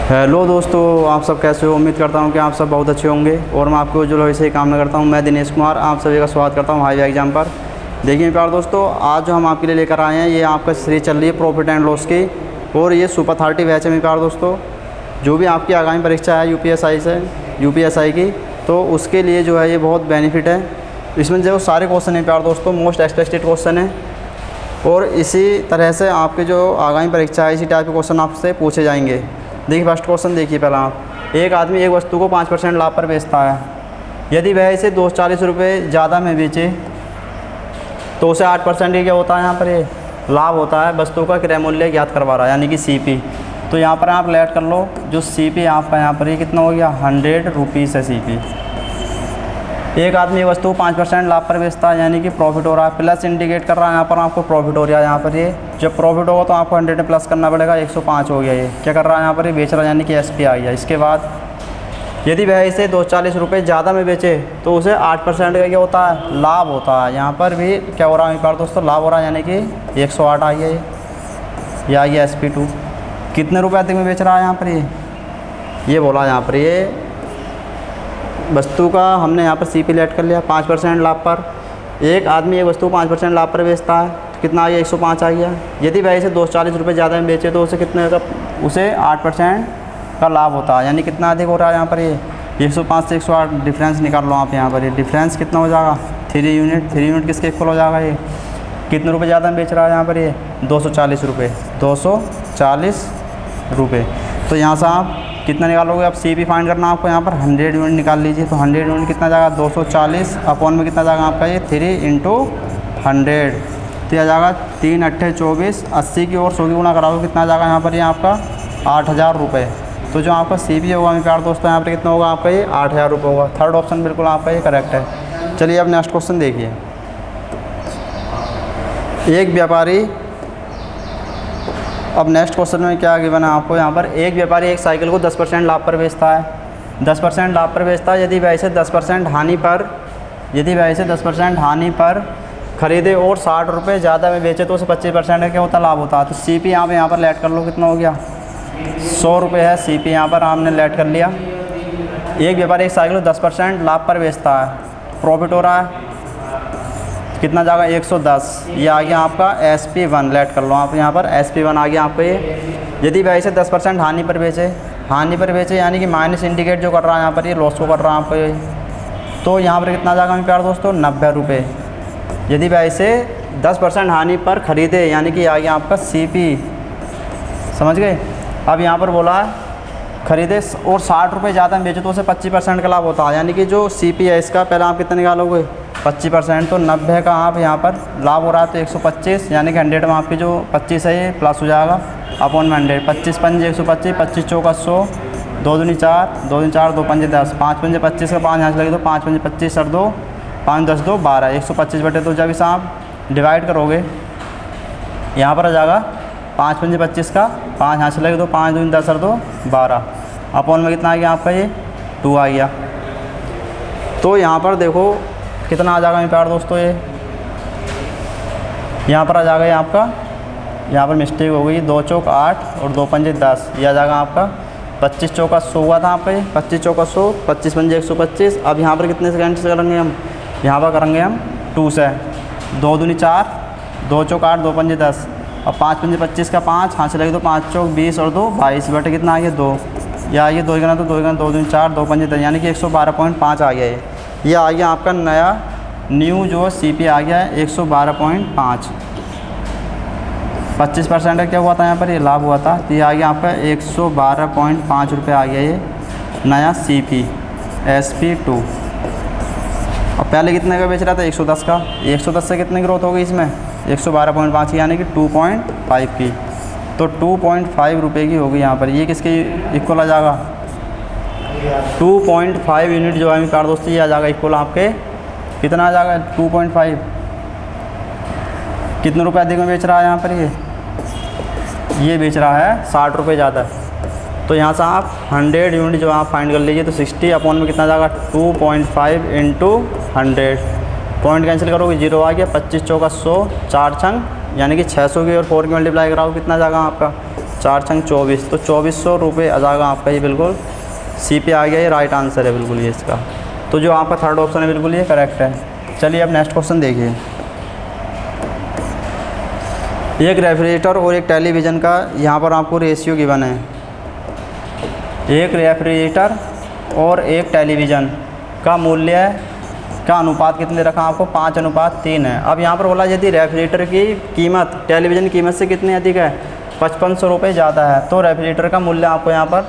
Hello दोस्तों, आप सब कैसे हो। उम्मीद करता हूं कि आप सब बहुत अच्छे होंगे और मैं आपको उज्जवल भविष्य की कामना करता हूं। मैं दिनेश कुमार आप सभी का स्वागत करता हूं हाईवे एग्जाम पर। देखिए प्यार दोस्तों, आज जो हम आपके लिए लेकर आए हैं ये आपका सीरीज चल रही है प्रॉफिट एंड लॉस की, और ये सुपर 30 बैच है प्यार दोस्तों। जो भी आपकी आगामी परीक्षा है यूपीएसआई की, तो उसके लिए जो है ये बहुत बेनिफिट है। इसमें जो सारे क्वेश्चन हैं प्यार दोस्तों मोस्ट एक्सपेक्टेड क्वेश्चन है, और इसी तरह से आपके जो आगामी परीक्षा है इसी टाइप के क्वेश्चन आपसे पूछे जाएंगे। देखिए फर्स्ट क्वेश्चन देखिए पहला आप, एक आदमी एक वस्तु को 5% लाभ पर बेचता है। यदि वह इसे 240 रुपये ज़्यादा में बेचे तो उसे 8% क्या होता है यहाँ पर ये लाभ होता है। वस्तु का क्रय मूल्य ज्ञात करवा रहा है यानी कि सीपी। तो यहाँ पर आप लेट कर लो, जो सीपी आपका यहाँ पर ये कितना हो गया 100 रुपीज़ है सीपी। एक आदमी एक वस्तु को 5% लाभ पर बेचता है यानी कि प्रॉफिट हो रहा है, प्लस इंडिकेट कर रहा है यहाँ पर आपको प्रॉफिट हो रहा है। यहाँ पर ये जब प्रॉफिट होगा तो आपको 100 में प्लस करना पड़ेगा, 105 हो गया। ये क्या कर रहा है यहाँ पर ये बेच रहा है यानी कि एसपी आ गया। इसके बाद यदि वह इसे 240 रुपये ज़्यादा में बेचे तो उसे 8% का क्या होता है लाभ होता है। यहाँ पर भी क्या हो रहा है यहाँ पर दोस्तों लाभ हो रहा है यानी कि 108 आ गया ये आ गया SP2। कितने रुपये अधिक में बेच रहा है यहाँ पर ये बोला यहाँ पर ये वस्तु का हमने यहाँ पर सीपी लेट कर लिया 5% लाभ पर। एक आदमी एक वस्तु 5% लाभ पर बेचता है तो कितना आ गया 105 आ गया। यदि वह इसे 240 रुपये ज़्यादा में बेचे तो उसे कितने का उसे 8% का लाभ होता है यानी कितना अधिक हो रहा है यहाँ पर ये 105 से 108 डिफरेंस निकाल लो आप। यहाँ पर ये डिफरेंस कितना हो जाएगा 3 यूनिट किसके इक्वल हो जाएगा। ये कितने रुपये ज़्यादा में बेच रहा है यहाँ पर ये 240 रुपये। तो यहाँ से आप कितना निकालोगे, आप सीपी फाइंड करना आपको यहाँ पर 100 यूनिट निकाल लीजिए। तो 100 यूनिट कितना जाएगा 240 अपॉन में कितना जाएगा आपका ये 3 × 100 तो यह जाएगा 3 × 8 = 24, 80 की और 100 की गुणा कराओगे कितना जाएगा यहाँ पर ये आपका 8000 रुपये। तो जो आपका सीपी होगा मेरे प्यार दोस्तों यहाँ पर कितना होगा आपका ये 8000 रुपये होगा। थर्ड ऑप्शन बिल्कुल आपका ये करेक्ट है। चलिए अब नेक्स्ट क्वेश्चन देखिए। एक व्यापारी, अब नेक्स्ट क्वेश्चन में क्या गिवन है आपको यहाँ पर, एक व्यापारी एक साइकिल को 10% लाभ पर बेचता है। 10% लाभ पर बेचता है। यदि वह इसे 10% हानि पर खरीदे और 60 रुपये ज़्यादा में बेचे तो उसे 25% का क्या होता लाभ होता है। तो सीपी आप यहाँ पर लेट कर लो कितना हो गया 100 रुपये है सीपी यहाँ पर हमने लेट कर लिया। एक व्यापारी एक साइकिल को 10% लाभ पर बेचता है, प्रॉफिट हो रहा है कितना जाएगा 110। ये आ गया आपका SP1 लेट कर लो आप यहाँ पर SP1 आ गया आपको ये। यदि वह इसे 10% हानि पर बेचे यानी कि माइनस इंडिकेट जो कर रहा है यहाँ पर ये लॉस को कर रहा है आपको ये, तो यहाँ पर कितना जाएगा मेरे प्यार दोस्तों 90 रुपये। यदि वह इसे 10% हानि पर खरीदे यानी कि आ गया आपका CP, समझ गए। अब यहाँ पर बोला है खरीदे और 60 रुपये ज़्यादा में बेचे तो उसे 25% का लाभ होता है यानी कि जो CP है इसका पहले आप कितना निकालोगे 25%। तो 90 का आप यहाँ पर लाभ हो रहा है तो 125 यानी कि 100 में आपकी जो 25 है ये प्लस हो जाएगा अपॉन में 100। 25 × 5 = 125, 25 × 4 = 100, 2 दूनी 4, 2 दूनी 4, 2 पंजे 10, 5 पंजे 25 का 5 यहाँ से लगे तो 5 पंजे 25 सर 2, 5 10 2 12, 125/2। जब इसे आप डिवाइड करोगे यहाँ पर आ जाएगा 5 पंजे 25 का 5 यहाँ से लगे तो 5 दूनी 10 सर 2 12 अपॉन में कितना आ गया आपका ये 2 आ गया। तो यहाँ पर देखो कितना आ जाएगा मेरे प्यार दोस्तों ये यहाँ पर आ जाएगा ये आपका, यहाँ पर मिस्टेक हो गई 2 चौक 8 और 2 पंजे 10, ये आ जाएगा आपका 25 चौका 100 हुआ था आपका ये 25 चौका 100, 25 पंजे 125। अब यहाँ पर कितने सेकंड से करेंगे हम, यहाँ पर करेंगे हम 2 से। 2 दूनी 4, 2 चौक 8, 2 पंजे 10 और 5 पंजे 25 का 5 यहाँ से लगे तो 5 चौक 20 और 2 22 बटे कितना आ गया 2, या आ गया 2 गना तो 2 गना 2 दूनी 4, 2 पंजे 10 यानी कि 112.5 आ गया ये आ गया आपका नया न्यू जो CP आ गया है 112.5। 25% का क्या हुआ था यहाँ पर ये लाभ हुआ था, तो ये आ गया आपका 112.5 रुपये आ गया ये नया CP SP2। और पहले कितने का बेच रहा था 110 का, 110 से कितनी ग्रोथ हो गई इसमें 112.5 की यानी कि 2.5 की। तो 2.5 रुपये की होगी यहाँ पर। ये किसके इक्वल आ जाएगा 2.5 यूनिट जो है मेरे दोस्तों ये आ जाएगा इक्वल आपके कितना आ जाएगा 2.5। कितने रुपए अधिक में बेच रहा है यहाँ पर ये बेच रहा है 60 रुपये ज़्यादा। तो यहाँ से आप 100 यूनिट जो आप फाइंड कर लीजिए तो 60 अपॉन में कितना जाएगा 2.5 × 100। पॉइंट कैंसिल करोगे 0 आ गया। 25 चौका 100, 4 छंग यानी कि 600 की और 4 की मल्टीप्लाई कराओ कितना जाएगा आपका 4 छंग 24, तो 2400 रुपये आ जाएगा आपका ये। बिल्कुल सी पे आ गया, ये राइट आंसर है बिल्कुल ये इसका। तो जो आपका थर्ड ऑप्शन है बिल्कुल ये करेक्ट है। चलिए अब नेक्स्ट क्वेश्चन देखिए। एक रेफ्रिजरेटर और एक टेलीविज़न का यहाँ पर आपको रेशियो गिवन है। एक रेफ्रिजरेटर और एक टेलीविज़न का मूल्य का अनुपात कितने रखा आपको, 5:3 है। अब यहाँ पर बोला यदि रेफ्रिजरेटर की कीमत टेलीविज़न की कीमत से कितनी अधिक है, 5500 रुपये ज़्यादा है, तो रेफ्रिजरेटर का मूल्य आपको यहाँ पर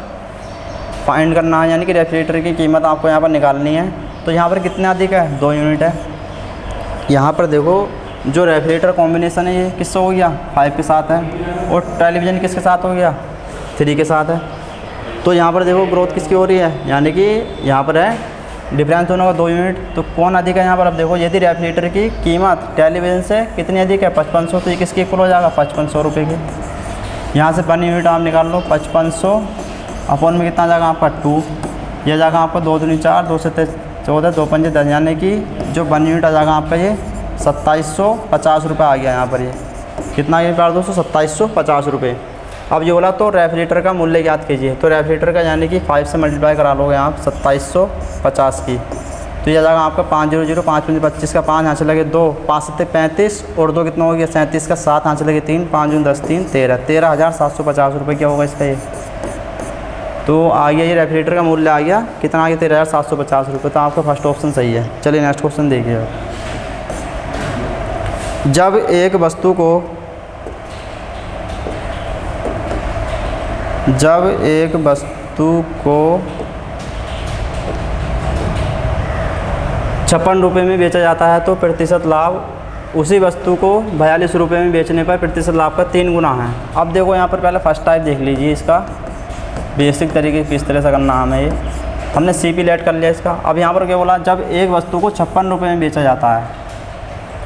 फाइंड करना है, यानी कि रेफ्रिजरेटर की कीमत आपको यहाँ पर निकालनी है। तो यहाँ पर कितने अधिक है, 2 यूनिट है। यहाँ पर देखो जो रेफ्रिजरेटर कॉम्बिनेशन है ये किससे हो गया, 5 के साथ है, और टेलीविज़न किसके साथ हो गया, 3 के साथ है। तो यहाँ पर देखो ग्रोथ किसकी हो रही है, यानी कि यहाँ पर है डिफरेंस दोनों का 2 यूनिट। तो कौन अधिक है यहाँ पर, अब देखो यदि रेफ्रिजरेटर की कीमत टेलीविज़न से कितनी अधिक है, 5500, तो ये किसकी इक्वल हो जाएगा, 5500 रुपये की। यहाँ से 1 यूनिट आप निकाल लो, 5500 अपॉन में कितना जाएगा आपका 2, यह जाएगा आपका 2 दूनी 4, 2 से 14, 2 पंजे 10, यानी कि जो 1 यूनिट आ जाएगा आपका ये 2750 रुपये आ गया। यहाँ पर ये कितना आ गया दोस्तों, 2750 रुपये। अब ये बोला तो रेफ्रिजरेटर का मूल्य ज्ञात कीजिए, तो रेफ्रिजरेटर का यानी कि 5 से मल्टीप्लाई करा लोगे आप 2750 की, तो यह जाएगा आपका 500, 5 पंजे 25 का 5 यहाँ से लगे 2, 5 7 35 और 2 कितना हो गया 37 का 7 यहाँ से लगे 3, 5 10 3 13, 13,750 रुपये क्या होगा इसका ये। तो आ गया ये रेफ्रिजरेटर का मूल्य आ गया कितना आ गया, 13,750 रुपये। तो आपका फर्स्ट ऑप्शन सही है। चलिए नेक्स्ट क्वेश्चन देखिए। जब एक वस्तु को 56 रुपये में बेचा जाता है तो प्रतिशत लाभ उसी वस्तु को 42 रुपये में बेचने पर प्रतिशत लाभ का 3 गुना है। अब देखो यहाँ पर पहले फर्स्ट टाइप देख लीजिए, इसका बेसिक तरीके किस तरह से करना हमें, ये हमने CP लेट कर लिया इसका। अब यहाँ पर क्या बोला, जब एक वस्तु को 56 रुपये में बेचा जाता है,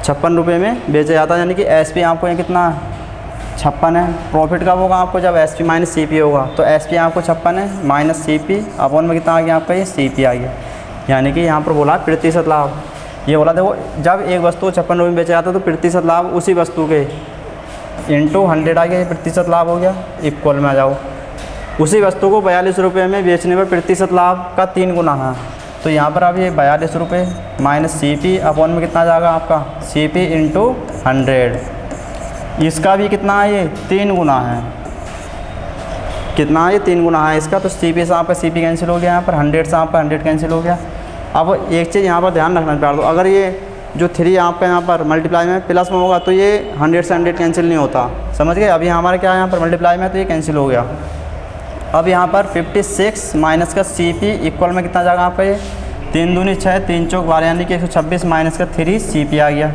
56 रुपये में बेचा जाता है, यानी कि SP आपको ये कितना 56 है। प्रॉफिट कब होगा आपको, जब SP माइनस CP होगा, तो SP आपको 56 है माइनस CP अपॉन में कितना आ गया आपका ये CP आ गया, यानी कि यहाँ पर बोला प्रतिशत लाभ। ये बोला देखो जब एक वस्तु को 56 रुपये में बेचा जाता है तो प्रतिशत लाभ उसी वस्तु के इंटू 100 आ गया, ये प्रतिशत लाभ हो गया। इक्वल में आ जाओ, उसी वस्तु को 42 रुपये में बेचने पर प्रतिशत लाभ का 3 गुना है। तो यहाँ पर अब ये 42 रुपये माइनस CP अपॉन में कितना जाएगा आपका CP इंटू 100, इसका भी कितना है ये 3 गुना है। कितना है ये 3 गुना है इसका। तो CP से आपका CP कैंसिल हो गया, यहाँ पर 100 से आपका 100 कैंसिल हो गया। अब एक चीज़ यहाँ पर ध्यान रखना प्यार दो, अगर ये जो 3 आपका यहाँ पर मल्टीप्लाई में प्लस में होगा तो ये 100 से 100 कैंसिल नहीं होता, समझ गए। अभी हमारा क्या है यहाँ पर मल्टीप्लाई में, तो ये कैंसिल हो गया। अब यहाँ पर 56 माइनस का CP इक्वल में कितना जाएगा आपका ये 3 दूनी 6, 3 चौक 12, यानी कि 126 माइनस का 3 CP आ गया।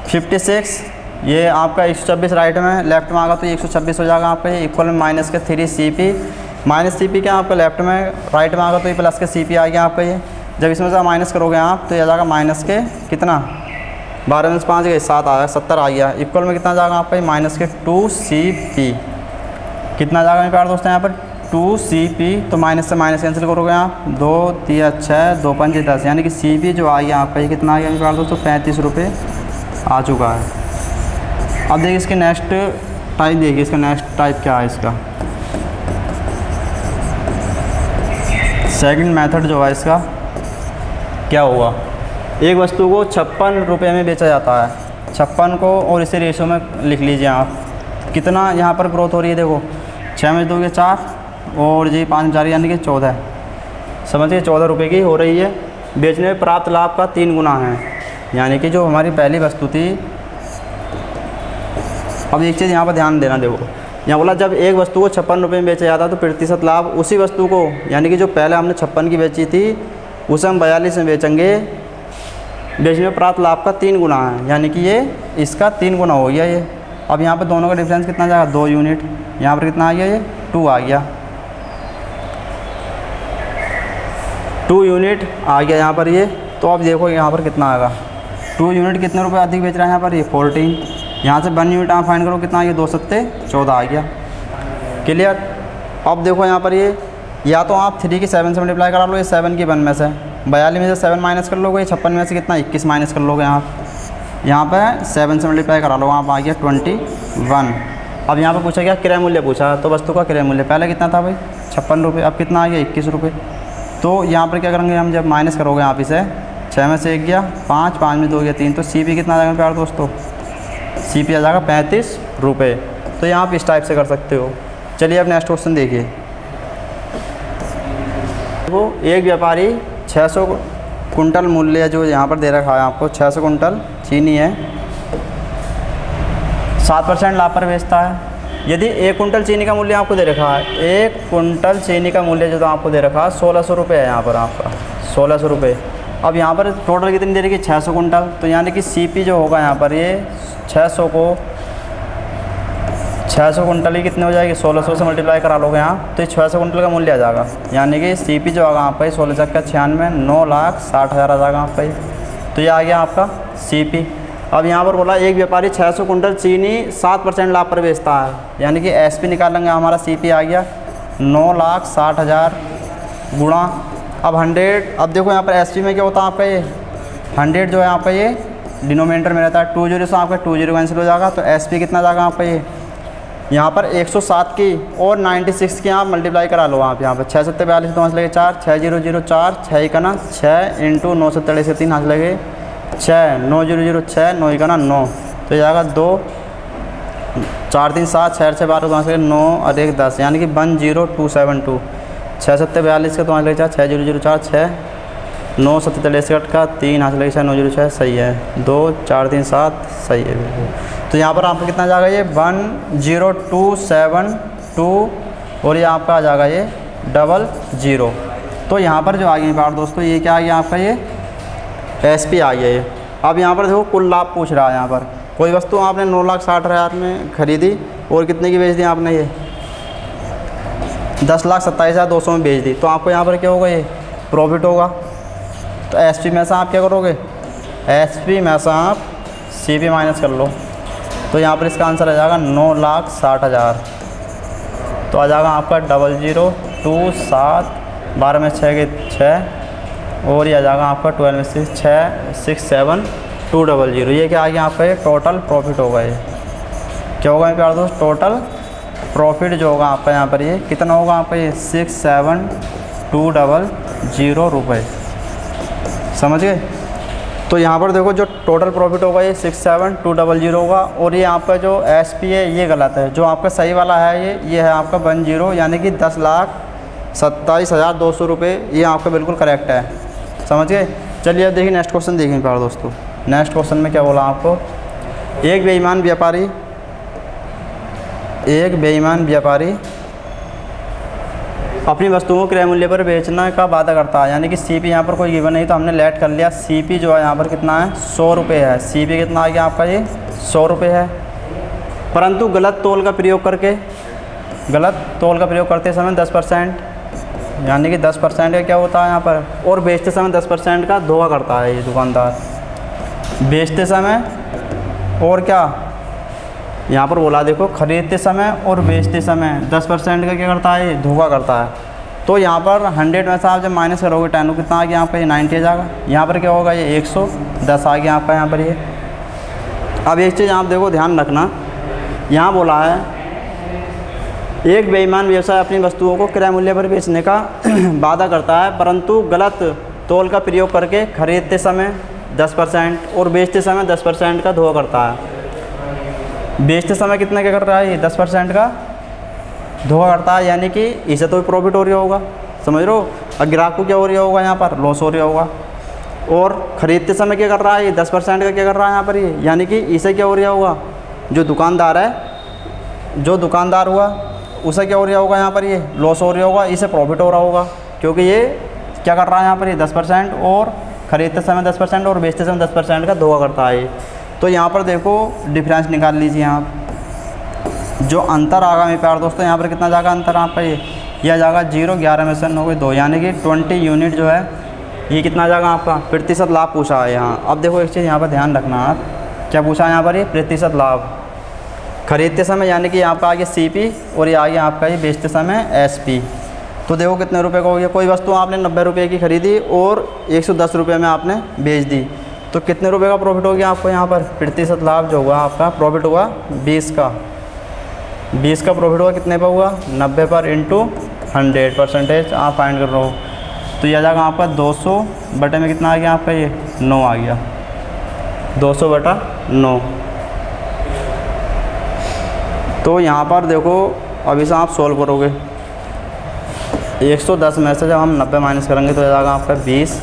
56 ये आपका 126 राइट में, लेफ्ट में आगा तो ये 126 हो जाएगा आपका ये, इक्वल में माइनस का 3 CP, माइनस CP क्या आपका लेफ्ट में, राइट में आगा तो ये प्लस का CP आ गया आपका ये। जब इसमें से माइनस करोगे आप तो ये जाएगा माइनस के कितना 12 में 5 गए 7 आया 70 आ गया, इक्वल में कितना जाएगा आपका ये माइनस के 2 CP, कितना जाएगा मेरे प्यारे दोस्तों यहाँ पर 2 CP। तो माइनस से माइनस कैंसिल करोगे आप, 2 3 6 2 5 10, यानी कि CP जो आ गया आपका ये कितना आ गया मेरे प्यारे दोस्तों 35 रुपये आ चुका है। अब देखिए इसके नेक्स्ट टाइप, देखिए इसका नेक्स्ट टाइप क्या है इसका। सेकंड मेथड जो है इसका क्या होगा, एक वस्तु को 56 रुपये में बेचा जाता है, 56 को और इसे रेशो में लिख लीजिए आप, कितना यहाँ पर ग्रोथ हो रही है देखो, 6 में 2 के 4 और जी 5 4 यानी कि 14, समझिए 14 रुपये की हो रही है। बेचने में प्राप्त लाभ का 3 गुना है, यानी कि जो हमारी पहली वस्तु थी। अब एक चीज़ यहाँ पर ध्यान देना, देखो यहाँ बोला जब एक वस्तु को 56 रुपये में बेचा जाता है तो प्रतिशत लाभ उसी वस्तु को, यानी कि जो पहले हमने 56 की बेची थी उसे हम 42 में बेचेंगे, बेचने में प्राप्त लाभ का 3 गुना है, यानी कि ये इसका 3 गुना हो गया ये। अब यहाँ पर दोनों का डिफरेंस कितना जाएगा 2 यूनिट, यहाँ पर कितना आ गया ये 2 आ गया, 2 यूनिट आ गया यहाँ पर ये। तो अब देखो यहाँ पर कितना आएगा, 2 यूनिट कितने रुपये अधिक बेच रहा है यहाँ पर ये 14, यहाँ से 1 यूनिट आप फाइंड करो कितना आ गया 2 सत्ते 14 आ गया, क्लियर। अब देखो यहाँ पर ये या तो आप 3 की 7 से मल्टीप्लाई करा लो, ये 7 की 1 में से, 42 में से 7 माइनस कर लोगे, 56 में से कितना 21 माइनस कर लोगे आप, यहाँ पर 7 से मल्टीप्लाई करा लो, आप आ गया 21, अब यहाँ पर पूछा गया क्रय मूल्य पूछा, तो वस्तु का क्रय मूल्य पहले कितना था भाई 56 रुपये, अब कितना आ गया 21 रुपये। तो यहाँ पर क्या करेंगे हम, जब माइनस करोगे आप इसे 6 में से 1 गया 5, 5 में 2 गया 3, तो CP कितना आ जाएगा प्यार दोस्तों, CP आ जाएगा 35 रुपये। तो यहाँ आप इस टाइप से कर सकते हो। चलिए अब नेक्स्ट क्वेश्चन देखिए। वो एक व्यापारी 600 कुंटल मूल्य जो यहाँ पर दे रखा है आपको, 600 कुंटल चीनी है, 7% लाभ पर बेचता है। यदि 1 कुंटल चीनी का मूल्य आपको दे रखा है, 1 कुंटल चीनी का मूल्य जो तो आपको दे रखा है 1600 रुपये है यहाँ पर आपका, 1600 रुपये। अब यहाँ पर टोटल कितनी दे रखी है 600 कुंटल, तो यानी कि CP जो होगा यहाँ पर ये 600 कुंटल ही कितने हो जाएगी, 1600 से मल्टीप्लाई करा लोगे यहाँ, तो ये 600 कुंटल का मूल्य आ जाएगा। यानी कि CP जो होगा आपका 16 चक्का 96, 9,60,000 आ जाएगा आपका। तो ये आ गया आपका CP। अब यहाँ पर बोला एक व्यापारी 600 कुंटल चीनी 7% लाभ पर बेचता है, यानी कि SP निकालेंगे, हमारा CP आ गया 9,60,000 गुणा अब 100। अब देखो यहाँ पर SP में क्या होता है आपका, ये 100 जो है आपका ये डिनोमिनेटर में रहता है, 20 से आपका 20 कैंसिल हो जाएगा, तो SP कितना जाएगा आपका ये यहाँ पर 107 की और 96 की आप मल्टीप्लाई करा लो आप यहाँ पर 6 7 42 2 हाथ लगे 4, 6 0 0 4, 6 का ना 6 इंटू 9 7 से 3 हाथ लगे 6, 9 0 0 6, 9 का ना 9, तो जाएगा 2 4 3 7, 6 6 12 2 हाथ लगे 9 और 1 10, यानी कि 10272। 6 7 42 का 2 हाथ लगे 4, 6 0 0 4, 6 9 7 63 का 3 हाथ लगे 6 9 0 6, सही है। 2 4 3 7, सही है। तो यहाँ पर आपको कितना जाएगा ये 10272 और ये आपका आ जाएगा ये 00। तो यहाँ पर जो आ गई बात दोस्तों, ये क्या आ गया आपका ये SP आ गया ये। अब यहाँ पर देखो कुल लाभ पूछ रहा है, यहाँ पर कोई वस्तु आपने 9,60,000 में खरीदी और कितने की बेच दी आपने, ये 10,27,200 में बेच दी, तो आपको यहाँ पर क्या होगा ये प्रॉफिट होगा। तो SP में से आप क्या करोगे, SP में से आप CP माइनस कर लो, तो यहाँ पर इसका आंसर आ जाएगा 9,60,000। तो आ जाएगा आपका 0027, 12 में 6 के 6 और ये आ जाएगा आपका 12 में 667,200। ये क्या आ गया आपका ये टोटल प्रॉफिट होगा। ये क्या होगा ये प्यार दोस्त, टोटल प्रॉफिट जो होगा आपका यहाँ पर ये कितना होगा आपका ये 67200 रुपये, समझ गए। तो यहाँ पर देखो जो टोटल प्रॉफिट होगा ये 67200 होगा, और ये आपका जो SP है ये गलत है, जो आपका सही वाला है ये है आपका 10, यानी कि 10,27,200 रुपये, ये आपका बिल्कुल करेक्ट है, समझ गए। चलिए अब देखिए नेक्स्ट क्वेश्चन देखें प्यारे दोस्तों। नेक्स्ट क्वेश्चन में क्या बोला आपको, एक बेईमान व्यापारी अपनी वस्तुओं को क्रय मूल्य पर बेचने का वादा करता है, यानी कि CP यहाँ पर कोई गिवन नहीं, तो हमने लेट कर लिया। CP जो है यहाँ पर कितना है 100 रुपये है, CP कितना आ गया आपका ये 100 रुपये है, परंतु गलत तोल का प्रयोग करते समय 10%, यानी कि 10% का क्या होता है यहाँ पर, और बेचते समय 10% का धोखा करता है ये दुकानदार, बेचते समय और क्या यहाँ पर बोला देखो खरीदते समय और बेचते समय 10% का क्या करता है ये धोखा करता है। तो यहाँ पर 100 में से आप जब माइनस करोगे 10 कितना आ गया आपका ये 90 आ जाएगा, यहाँ पर क्या होगा ये 110 आ गया आपका यहाँ पर ये। अब एक चीज़ आप देखो ध्यान रखना, यहाँ बोला है एक बेईमान व्यवसाय अपनी वस्तुओं को क्रय मूल्य पर बेचने का वादा करता है, परंतु गलत तोल का प्रयोग करके खरीदते समय 10% और बेचते समय 10% का धोखा करता है। बेचते समय कितना क्या कर रहा है ये 10% का धोखा करता है, यानी कि इसे तो प्रॉफिट हो रहा होगा, समझ रहे हो, और ग्राहक को क्या हो रहा होगा यहाँ पर लॉस हो रहा होगा। और ख़रीदते समय क्या कर रहा है ये 10% का क्या कर रहा है यहाँ पर ये, यानी कि इसे क्या हो रहा होगा, जो दुकानदार हुआ उसे क्या हो रहा होगा यहाँ पर ये लॉस हो रहा होगा, इसे प्रॉफिट हो रहा होगा, क्योंकि ये क्या कर रहा है यहाँ पर ये 10% और ख़रीदते समय 10% और बेचते समय 10% का धोखा करता है। तो यहाँ पर देखो डिफरेंस निकाल लीजिए आप, जो अंतर आगा मेरे प्यारे दोस्तों, यहाँ पर कितना जाएगा अंतर आपका ये आ जाएगा 0, 11 में से 9 2, यानी कि 20 यूनिट जो है ये कितना जाएगा आपका प्रतिशत लाभ पूछा है यहाँ। अब देखो एक चीज़ यहाँ पर ध्यान रखना, आप क्या पूछा है यहाँ पर ये प्रतिशत लाभ खरीदते समय, यानी कि यहाँ पर आ गया CP और ये आ गया आपका ये बेचते समय SP। तो देखो कितने रुपए का हो गया, कोई वस्तु आपने 90 रुपये की खरीदी और 110 रुपये में आपने बेच दी, तो कितने रुपए का प्रॉफिट हो गया आपको यहाँ पर, प्रतिशत लाभ जो होगा आपका प्रॉफिट हुआ 20 का, 20 का प्रॉफिट हुआ कितने पर हुआ, 90 पर इंटू 100% आप फाइंड कर रहे हो। तो यह जाएगा आपका 200 बटे में कितना आ गया आपका, ये 9 आ गया, 200 बटा 9। तो यहाँ पर देखो अब इसे आप सोल्व करोगे, 110 में से जब हम 90 माइनस करेंगे तो जाएगा आपका 20,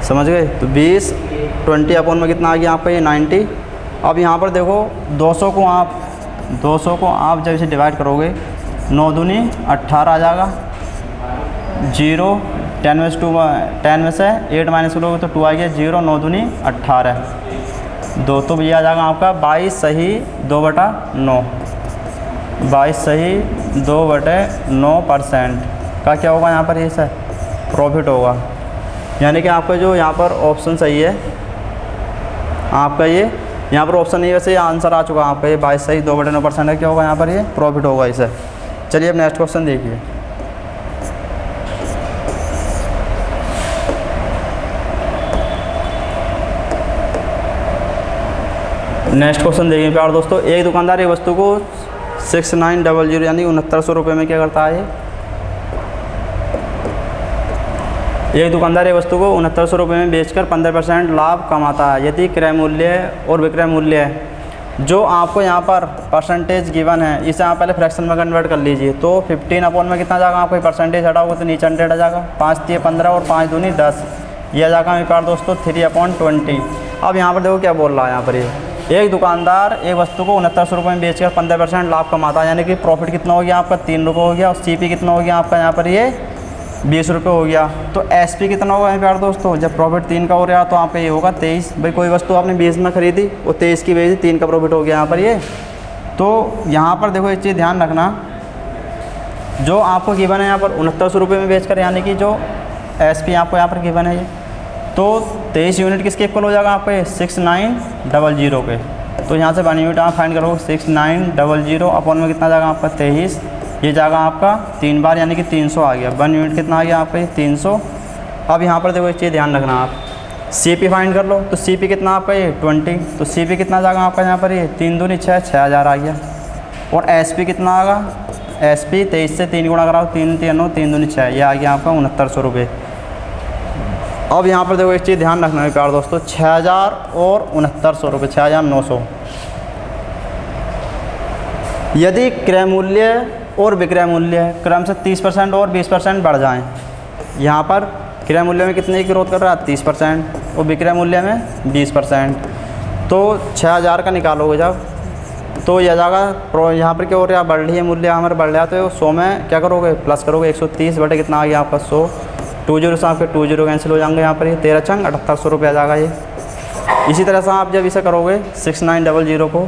समझ गए। तो 20 20 अपॉन में कितना आ गया आपका, ये 90। अब यहाँ पर देखो 200 को आप जब इसे डिवाइड करोगे, 9 दूनी 18 आ जाएगा, 0 10 में से 2 10 में से 8 माइनस करोगे तो 2 आ गया, 0 9 दूनी 18 2, तो ये आ जाएगा आपका 22 सही 2/9, 22 सही 2/9% का क्या होगा यहाँ पर, ये सर प्रॉफिट होगा। यानी कि आपका जो यहाँ पर ऑप्शन सही है आपका, ये यहाँ पर ऑप्शन नहीं, वैसे ये आंसर आ चुका है आपका, ये 22 सही 2/9% है, क्या होगा यहाँ पर, ये प्रॉफिट होगा इसे। चलिए अब नेक्स्ट क्वेश्चन देखिए। नेक्स्ट क्वेश्चन देखिए प्यार दोस्तों, एक दुकानदार एक वस्तु को 6900 यानी 6900 रुपये में क्या करता है, एक दुकानदार एक वस्तु को 6900 रुपये में बेचकर 15% लाभ कमाता है। यदि क्रय मूल्य और विक्रय मूल्य है जो आपको यहाँ पर परसेंटेज गिवन है, इसे आप पहले फ्रैक्शन में कन्वर्ट कर लीजिए। तो 15 अपॉन में कितना जाएगा आपको, परसेंटेज हटाओगे तो नीचे 100 आ जाएगा, 5 3 15 और 5 दूनी 10, यह जाएगा मेरे प्यार दोस्तों 3/20। अब यहाँ पर देखो क्या बोल रहा है यहाँ पर, ये एक दुकानदार एक वस्तु को 6900 रुपये में बेचकर 15% लाभ कमाता है, यानी कि प्रॉफिट कितना हो गया आपका, 3 रुपये हो गया, और CP कितना हो गया आपका यहाँ पर, ये 20 रुपये हो गया। तो SP कितना होगा यहाँ प्यार दोस्तों, जब प्रॉफिट 3 का हो रहा तो यहाँ पे ये होगा 23। भाई कोई वस्तु आपने 20 में खरीदी और 23 की बेची, 3 का प्रॉफिट हो गया यहाँ पर ये। तो यहाँ पर देखो एक चीज़ ध्यान रखना, जो आपको गिवन है यहाँ पर 6900 रुपये में बेचकर, यानी कि जो SP आपको यहाँ पर गिवन है ये, तो 23 यूनिट किसके इक्वल हो जाएगा आपका, 6900 के। तो यहाँ से 1 यूनिट आप फाइंड करोगे, 6900 अपॉन में कितना जाएगा आपका 23, ये जाएगा आपका 3 बार यानी कि 300 आ गया। 1 यूनिट कितना आ गया आपका, ये 300। अब यहाँ पर देखो एक चीज़ ध्यान रखना, आप CP फाइंड कर लो। तो CP कितना आपका, ये 20, तो CP कितना जाएगा आपका यहाँ पर, ये 3 दूनी 6, 6000 आ गया। और SP कितना आएगा, SP 23 से 3 गुणा कराओ, 3 3 9 3 दूनी 6, ये आ गया आपका 6900 रुपये। अब यहाँ पर देखो एक चीज़ ध्यान रखना है प्यार दोस्तों, 6000 और 6900 रुपये, 6900। यदि क्रय मूल्य और विक्रय मूल्य क्रम से 30% और 20% बढ़ जाएं, यहाँ पर क्रय मूल्य में कितने की ग्रोथ कर रहा है, 30%, और विक्रय मूल्य में 20%। तो 6000 का निकालोगे जब, तो यह जाएगा यहाँ पर क्या हो रहा है, बढ़ रही है मूल्य हमारे, बढ़ रहा है, तो 100 में क्या करोगे, प्लस करोगे, 130 बटे कितना आ गया आपका 100, 20 से आपके 20 कैंसिल हो जाएंगे यहाँ पर, ये 13 चंग 7800 रुपये आ जाएगा ये। इसी तरह से आप जब इसे करोगे 6900 को,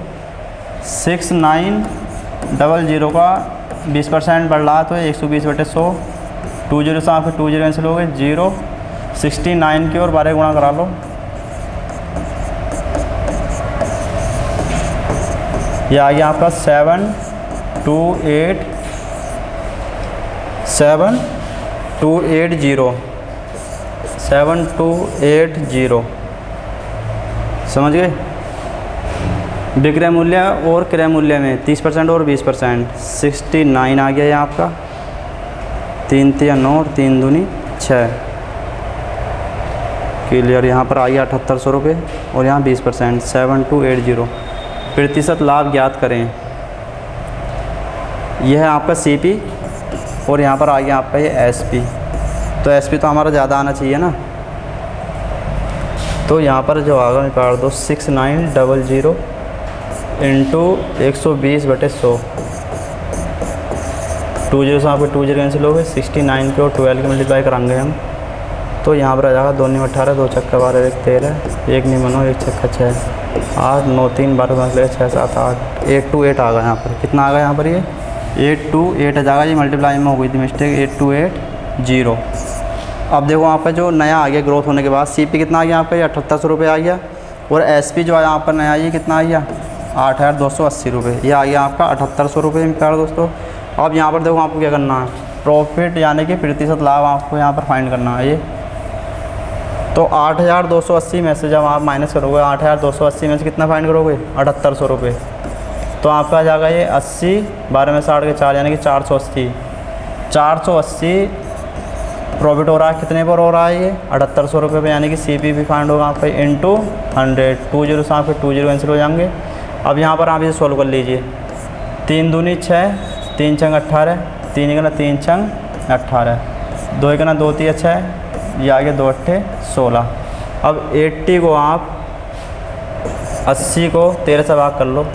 6900 का 20% बढ़ रहा है तो 120 बटे 100, 20 से आपके 20 कैंसिल हो गए, 0, 69 की और 12 गुणा करा लो, ये आ गया आपका 7280, समझ गए। विक्रय मूल्य और क्रय मूल्य में 30% और 20%, 69 आ गया ये आपका, 3 3 9 और 3 दूनी 6, क्लियर। यहाँ पर आ गया 7800 रुपये और यहाँ 20%, 7280। प्रतिशत लाभ ज्ञात करें, यह है आपका CP और यहाँ पर आ गया आपका ये SP। तो SP तो हमारा ज़्यादा आना चाहिए ना, तो यहाँ पर जो आगा निकाल दो, 6900 इंटू 120 बटे 100, 20 से आपको 20 कैंसिल हो गए, 69 के और 12 के मल्टीप्लाई कराएंगे हम, तो यहाँ पर आ जाएगा 2 9 18, 2 छक्का 12, 1 13, 1 9 9, 1 छक्का 6, 8 9 3 12 6 7 8, 828 आ गया यहाँ पर। कितना आ गया यहाँ पर, ये 828 आ जाएगा, ये मल्टीप्लाई में हो गई थी मिस्टेक, 8280। अब देखो आपका जो नया आ गया ग्रोथ होने के बाद, CP कितना आ गया आपका, ये 7800 रुपये आ गया, और SP जो आया आपका नया, ये कितना आ गया, 8280 रुपये, ये आ गया आपका 7800 रुपये प्यार दोस्तों। अब यहाँ पर देखो आपको क्या करना है, प्रॉफिट यानी कि प्रतिशत लाभ आपको यहाँ पर फाइंड करना है ये। तो 8280 में से जब आप माइनस करोगे, 8280 में से कितना फाइंड करोगे, 7800 रुपये। तो तो आपका आ जाएगा ये 80, 12 में 60 के 4 यानी कि 480। 480 प्रॉफिट हो रहा है, कितने पर हो रहा है ये 7800 रुपये पे, यानी कि CP भी फाइंड होगा आपका इंटू 100। 20 से आपके 20 कैंसिल हो जाएंगे। अब यहाँ पर आप इसे सोल्व कर लीजिए। 3 दूनी 6, 3 छंग 18, 3 एक ना 3 छंग 18, 2 एक ना 2 3 6, ये आगे 2 अट्ठे 16। अब 80 को आप 80 को 13 से भाग कर लो,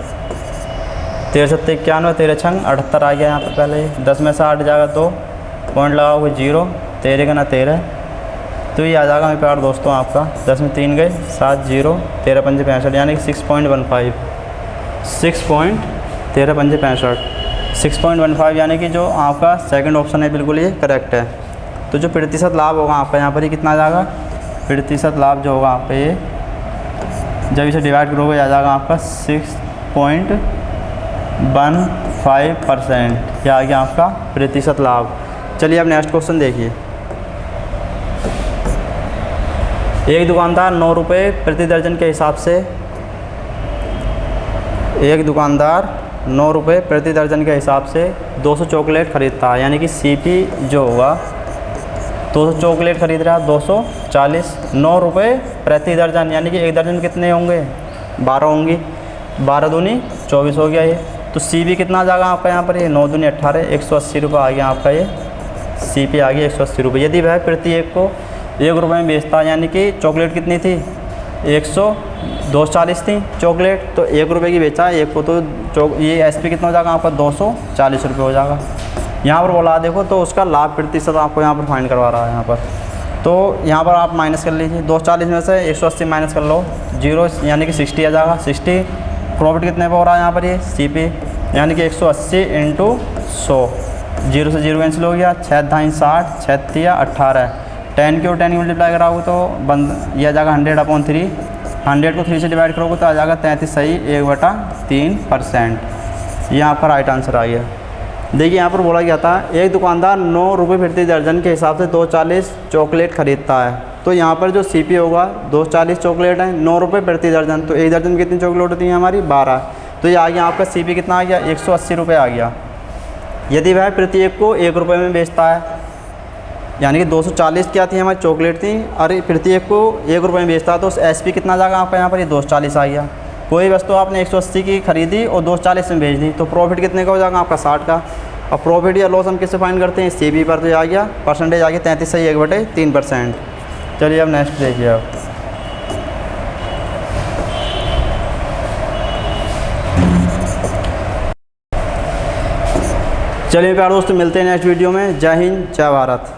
13 सत्ते 91, 13 छंग 78 आ गया यहाँ पर पहले। 10 में से 8 जाएगा 2, पॉइंट लगाओगे 0, 13 का ना 13, तो ये आ जाएगा मेरे प्यारे दोस्तों आपका 10 में 3 गए 7, 0, 13 पंजे 65 यानी कि 6.15, 13 पंजे 65, 6.15 यानी कि जो आपका सेकंड ऑप्शन है बिल्कुल ये करेक्ट है। तो जो प्रतिशत लाभ होगा आपका यहाँ पर ये कितना आ जाएगा, प्रतिशत लाभ जो होगा आपका ये जब इसे डिवाइड करोगे आ जाएगा आपका 6.15%, यह आ गया आपका प्रतिशत लाभ। चलिए अब नेक्स्ट क्वेश्चन देखिए। एक दुकानदार 9 रुपये प्रति दर्जन के हिसाब से, एक दुकानदार 9 रुपये प्रति दर्जन के हिसाब से 200 चॉकलेट खरीदता है, यानी कि CP जो होगा 200 चॉकलेट खरीद रहा है 240, 9 रुपये प्रति दर्जन, यानी कि एक दर्जन कितने होंगे 12 होंगी, 12 दूनी 24 हो गया ये। तो CP कितना आ जाएगा आपका यहाँ पर ये 9 दूनी 18, 180 रुपये आ गया आपका ये CP आ गया 180 रुपये। यदि वह प्रति एक को 1 रुपये में बेचता है, यानी कि चॉकलेट कितनी थी 240 थी चॉकलेट, तो 1 रुपये की बेचा है एक को, तो ये SP कितना हो जाएगा आपका 240 रुपये हो जाएगा। यहाँ पर बोला देखो, तो उसका लाभ प्रतिशत आपको यहाँ पर फाइंड करवा रहा है यहाँ पर। तो यहाँ पर आप माइनस कर लीजिए, 240 में से 180 माइनस कर लो 0, यानी कि 60 आ जाएगा। 60 प्रॉफिट कितने पर हो रहा है यहाँ पर ये CP, यानी कि 180 इंटू 100, 0 से 0 कैंसिल हो गया, 6 धाई 60, 6 तिया 18, 10 के और 10 मल्टीप्लाई कराओगे तो यह आ जाएगा 100/3, 100 को 3 से डिवाइड करोगे तो आ जाएगा 33 सही 1/3%। ये आपका राइट आंसर आ गया। देखिए यहाँ पर बोला गया था एक दुकानदार 9 रुपये प्रति दर्जन के हिसाब से 240 चॉकलेट खरीदता है, तो यहाँ पर जो CP होगा 240 चॉकलेट है, 9 रुपये प्रति दर्जन, तो एक दर्जन कितनी चॉकलेट होती है हमारी 12, तो ये आ गया आपका CP कितना आ गया 180 रुपये आ गया। यदि वह प्रति एक को 1 रुपये में बेचता है, यानी कि 240 क्या थी हमारी चॉकलेट थी, और प्रति एक को 1 रुपये में बेचता है, तो SP कितना जाएगा आपका यहाँ पर ये 240 आ गया। कोई वस्तु आपने 180 की खरीदी और 240 में बेच दी, तो प्रॉफिट कितने का हो जाएगा आपका 60 का। अब प्रॉफिट या लॉस हम किससे फाइंड करते हैं CP पर, तो आ गया परसेंटेज आ गया 33 सही 1/3%। चलिए अब नेक्स्ट देखिए। अब चलिए प्यारे दोस्तों मिलते हैं नेक्स्ट वीडियो में। जय हिंद जय भारत।